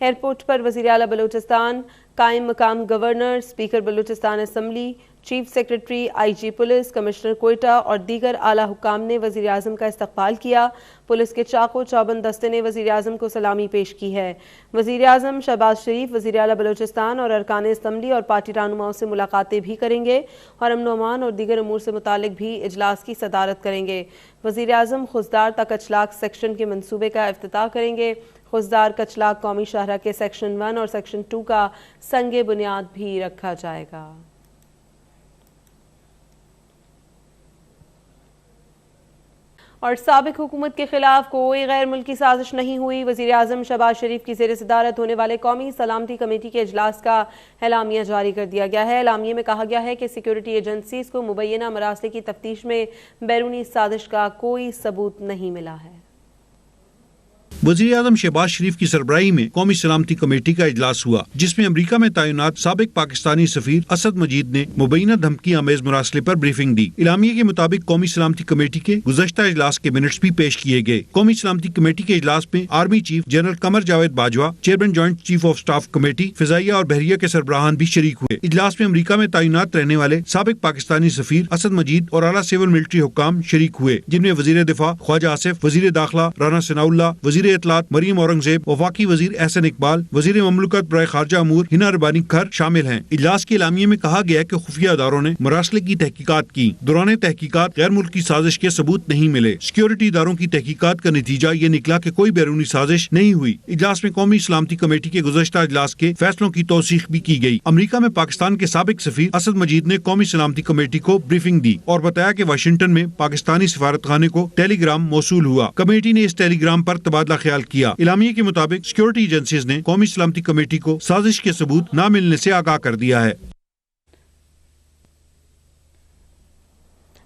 Airport پر وزیر اعلیٰ بلوچستان، قائم مقام governor, speaker Balochistan assembly, chief secretary, IG police, commissioner Quetta اور دیگر اعلیٰ حکام نے وزیر اعظم کا استقبال کیا۔ پولیس کے چاق و چوبند دستے نے وزیر اعظم کو سلامی پیش کی ہے۔ وزیر اعظم شہباز شریف وزیر اعلیٰ بلوچستان اور ارکان اسمبلی اور پارٹی رہنماؤں سے ملاقاتیں بھی کریں گے اور امن و امان اور دیگر امور سے متعلق بھی اجلاس کی صدارت کریں گے۔ وزیر اعظم خضدار تا کچلاک سیکشن کے منصوبے کا افتتاح کریں گے۔ خضدار کچلاک قومی شاہراہ کے سیکشن 1 اور سیکشن 2 کا سنگ بنیاد بھی رکھا جائے گا۔ اور سابق حکومت کے خلاف کوئی غیر ملکی سازش نہیں ہوئی، وزیر اعظم شہباز شریف کی زیر صدارت ہونے والے قومی سلامتی کمیٹی کے اجلاس کا اعلامیہ جاری کر دیا گیا ہے۔ اعلامیے میں کہا گیا ہے کہ سیکیورٹی ایجنسیز کو مبینہ مراسلے کی تفتیش میں بیرونی سازش کا کوئی ثبوت نہیں ملا ہے۔ وزیر اعظم شہباز شریف کی سربراہی میں قومی سلامتی کمیٹی کا اجلاس ہوا، جس میں امریکہ میں تعینات سابق پاکستانی سفیر اسد مجید نے مبینہ دھمکی آمیز مراسلے پر بریفنگ دی۔ اعلامیے کے مطابق قومی سلامتی کمیٹی کے گزشتہ اجلاس کے منٹس بھی پیش کیے گئے۔ قومی سلامتی کمیٹی کے اجلاس میں army chief general Qamar Javed Bajwa, chairman joint chief of staff committee, فضائیہ اور بحریہ کے سربراہان بھی شریک ہوئے۔ اجلاس میں امریکہ میں تعینات رہنے والے سابق پاکستانی سفیر اسد مجید اور اعلیٰ سول ملٹری حکام شریک ہوئے، جن میں وزیر دفاع خواجہ آصف، وزیر داخلہ رانا ثناء اللہ، وزیر اطلاعات مریم اورنگزیب، وفاقی وزیر احسن اقبال، وزیر مملکت برائے خارجہ امور ہنا ربانی کھر شامل ہیں۔ اجلاس کے اعلامیے میں کہا گیا کہ خفیہ اداروں نے مراسلے کی تحقیقات کی۔ دوران تحقیقات غیر ملکی سازش کے ثبوت نہیں ملے۔ سیکیورٹی اداروں کی تحقیقات کا نتیجہ یہ نکلا کہ کوئی بیرونی سازش نہیں ہوئی۔ اجلاس میں قومی سلامتی کمیٹی کے گزشتہ اجلاس کے فیصلوں کی توثیق بھی کی گئی۔ امریکہ میں پاکستان کے سابق سفیر اسد مجید نے قومی سلامتی کمیٹی کو بریفنگ دی اور بتایا کہ واشنگٹن میں پاکستانی سفارت خانے کو ٹیلی گرام موصول ہوا۔ کمیٹی نے اس ٹیلی گرام پر تبادلہ خیال کیا۔ اعلامیے کے مطابق سیکیورٹی ایجنسیز نے قومی سلامتی کمیٹی کو سازش کے ثبوت نہ ملنے سے آگاہ کر دیا ہے۔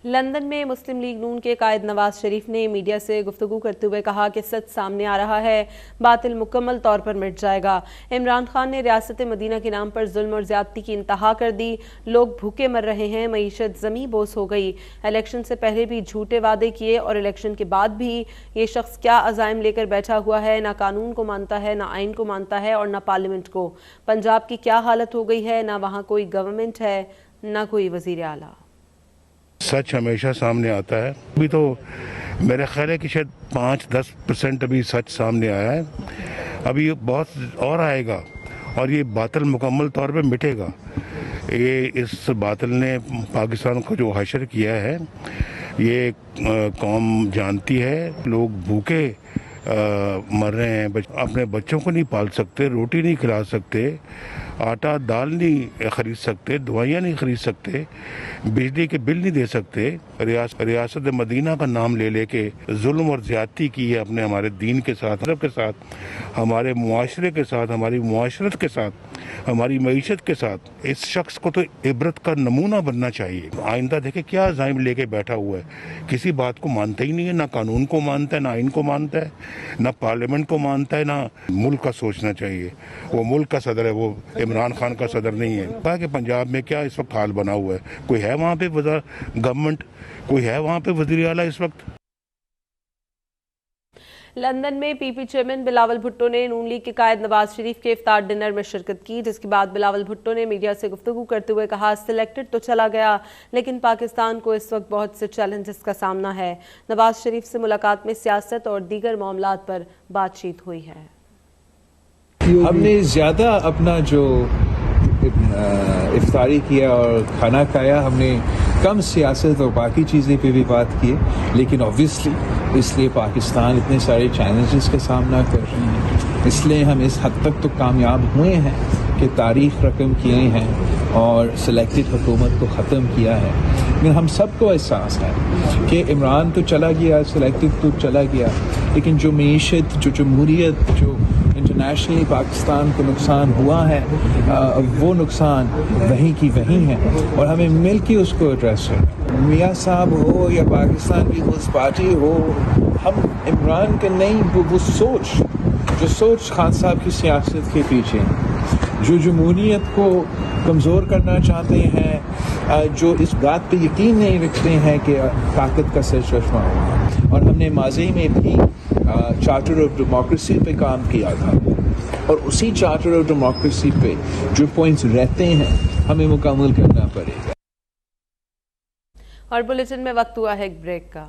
لندن میں مسلم لیگ نون کے قائد نواز شریف نے میڈیا سے گفتگو کرتے ہوئے کہا کہ سچ سامنے آ رہا ہے، باطل مکمل طور پر مٹ جائے گا۔ عمران خان نے ریاست مدینہ کے نام پر ظلم اور زیادتی کی انتہا کر دی، لوگ بھوکے مر رہے ہیں، معیشت زمیں بوس ہو گئی۔ الیکشن سے پہلے بھی جھوٹے وعدے کیے اور الیکشن کے بعد بھی۔ یہ شخص کیا عزائم لے کر بیٹھا ہوا ہے، نہ قانون کو مانتا ہے، نہ آئین کو مانتا ہے اور نہ پارلیمنٹ کو۔ پنجاب کی کیا حالت ہو گئی ہے، نہ وہاں کوئی گورنمنٹ ہے، نہ کوئی وزیر اعلیٰ۔ سچ ہمیشہ سامنے آتا ہے۔ ابھی تو میرا خیال ہے کہ شاید 5-10% ابھی سچ سامنے آیا ہے، ابھی بہت اور آئے گا اور یہ باطل مکمل طور پہ مٹے گا۔ یہ اس باطل نے پاکستان کو جو حشر کیا ہے، یہ قوم جانتی ہے، لوگ بھوکے مر رہے ہیں، اپنے بچوں کو نہیں پال سکتے، روٹی نہیں کھلا سکتے، آٹا دال نہیں خرید سکتے، دوائیاں نہیں خرید سکتے، بجلی کے بل نہیں دے سکتے۔ ریاست مدینہ کا نام لے لے کے ظلم اور زیادتی کی ہے اپنے ہمارے دین کے ساتھ، ہمارے معاشرے کے ساتھ، ہماری معاشرت کے ساتھ، ہماری معیشت کے ساتھ۔ اس شخص کو تو عبرت کا نمونہ بننا چاہیے۔ آئندہ دیکھیں کیا عزائم لے کے بیٹھا ہوا ہے، کسی بات کو مانتا ہی نہیں ہے، نہ قانون کو مانتا ہے، نہ آئین کو مانتا ہے، نہ پارلیمنٹ کو مانتا ہے، نہ ملک کا سوچنا چاہیے۔ وہ ملک کا صدر ہے، وہ عمران خان کا صدر نہیں ہے۔ کہا کہ پنجاب میں کیا اس وقت حال بنا ہوا ہے، کوئی ہے وہاں پہ گورنمنٹ، کوئی ہے وہاں پہ وزیر اعلیٰ اس وقت؟ لندن میں پی پی چیئرمین بلاول بھٹو نے نون لیگ کے قائد نواز شریف کے افطار ڈنر میں شرکت کی، جس کے بعد بلاول بھٹو نے میڈیا سے گفتگو کرتے ہوئے کہا سلیکٹڈ تو چلا گیا، لیکن پاکستان کو اس وقت بہت سے چیلنجز کا سامنا ہے۔ نواز شریف سے ملاقات میں سیاست اور دیگر معاملات پر بات چیت ہوئی ہے۔ ہم نے زیادہ اپنا جو افطاری کیا اور کھانا کھایا، ہم نے کم سیاست اور باقی چیزیں پہ بھی بات کی، لیکن اوبویسلی اس لیے پاکستان اتنے سارے چیلنجز کا سامنا کر رہے ہیں، اس لیے ہم اس حد تک تو کامیاب ہوئے ہیں کہ تاریخ رقم کیے ہیں اور سلیکٹڈ حکومت کو ختم کیا ہے۔ لیکن ہم سب کو احساس ہے کہ عمران تو چلا گیا، سلیکٹڈ تو چلا گیا، لیکن جو معیشت، جو جمہوریت، جو انٹرنیشنلی پاکستان کو نقصان ہوا ہے، وہ نقصان وہیں کی وہیں ہے اور ہمیں مل کے اس کو ایڈریس کرنا۔ میاں صاحب ہو یا پاکستان پیپلز پارٹی ہو، ہم عمران کے نہیں، وہ سوچ خان صاحب کی سیاست کے پیچھے جو جمہوریت کو کمزور کرنا چاہتے ہیں، جو اس بات پہ یقین نہیں رکھتے ہیں کہ طاقت کا سرچشمہ ہو۔ اور ہم نے ماضی میں بھی چارٹر آف ڈیموکریسی پہ کام کیا تھا، اور اسی چارٹر آف ڈیموکریسی پہ جو پوائنٹس رہتے ہیں ہمیں مکمل کرنا پڑے گا. اور بلیٹن میں وقت ہوا ہے ایک بریک کا.